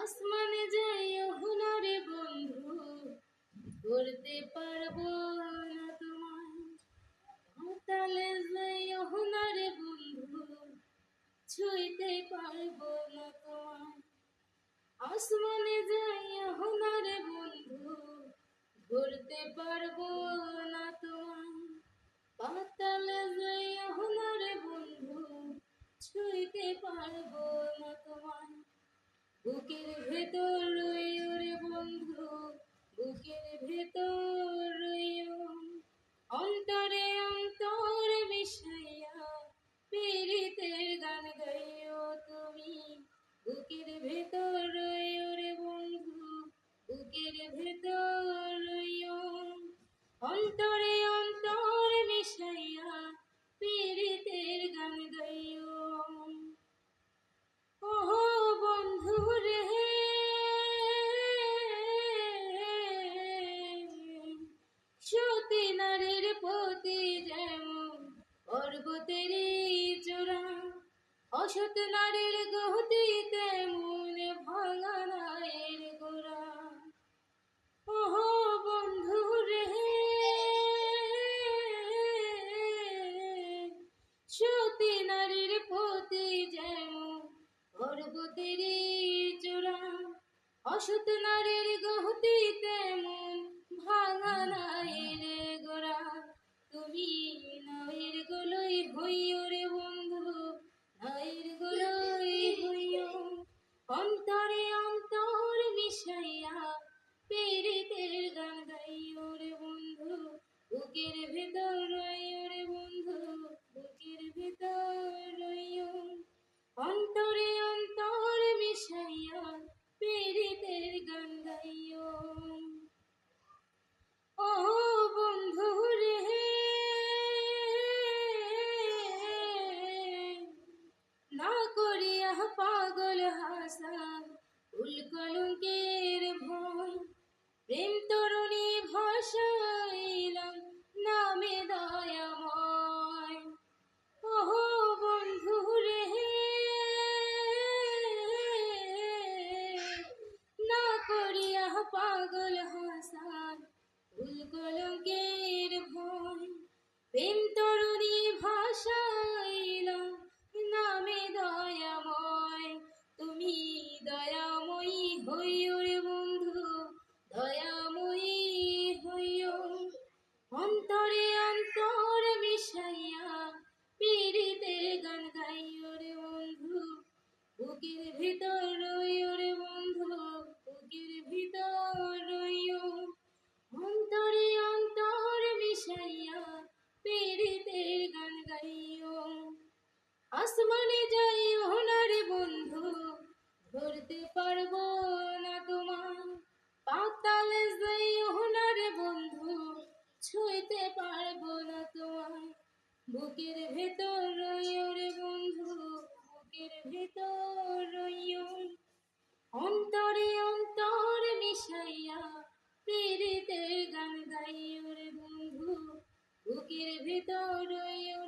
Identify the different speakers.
Speaker 1: আসমানে যাইও না রে বন্ধু, ধরতে পারবো না তোমায়। পাতালে যাইও না রে বন্ধু, ছুঁইতে পারবো না তোমায়। আসমানে যাইও না রে বন্ধু, ধরতে পারবো না তোমায়। পাতালে যাইও না রে বন্ধু, ছুঁইতে পারবো না তোমায়। বুকের ভেতর রইও রে বন্ধু, বুকের ভেতর রইও। অন্তরে অন্তর মিশাইয়া পীড়িতের গান গাইও তুমি। বুকের ভেতর রইও রে বন্ধু, বুকের ভেতর রইও। অন্তরে অন্তর মিশাইয়া পীড়িতের গান গাইও। ওহো বন্ধু রে, সতী নারীর প্রতি যেমন পর্বতেরই চূড়া, অসৎ নারীর গতি তেমন ভাঙা নায়ের গোড়া। ওহো বন্ধু রে, সতী নারীর প্রতি যেমন পর্বতেরই চূড়া, অসৎ নারীর গতি তেমন ভাঙা নায়ের গোড়া। তুমি নায়ের গোলই হইও রে বন্ধু, নায়ের গোলই হইও। অন্তরে অন্তর মিশাইয়া পীড়িতের গান গাইও রে বন্ধু, বুকের ভেতর রইও রে বন্ধু, বুকের ভেতর রইও। অন্তরে অন্তর মিশাইয়া পীড়িতের গান গাইও। ও বন্ধু রে, না করিয়া পাগল হাসান উল কলঙ্কের ভয়। প্রেম তরুণী ভাষাইলাম নামে দয়াময়। ওহো বন্ধু রে, না করিয়া পাগল হাসান উল কলঙ্কের ভয়। প্রেম তরুণী ভাষাইলাম নামে দয়াময়। তুমি দয়াময়ী হইও রে বন্ধু, দয়াময়ী হইও। অন্তরে অন্তর মিশাইয়া পীড়িতের গান গাইও রে বন্ধু, বুকের ভিতর রইও রে বন্ধু, বুকের ভিতর রইও। অন্তরে অন্তর মিশাইয়া পীড়িতের গান গাইও। আসমানে যাইও না রে বন্ধু, ধরতে পারবো না তোমায়। পাতালে যাইও না রে বন্ধু, ছুঁইতে পারবো না তোমায়। বুকের ভেতর রইও রে বন্ধু, বুকের ভেতর রইও। অন্তরে অন্তর মিশাইয়া পীড়িতের গান গাইও রে বন্ধু, বুকের ভেতর রইও।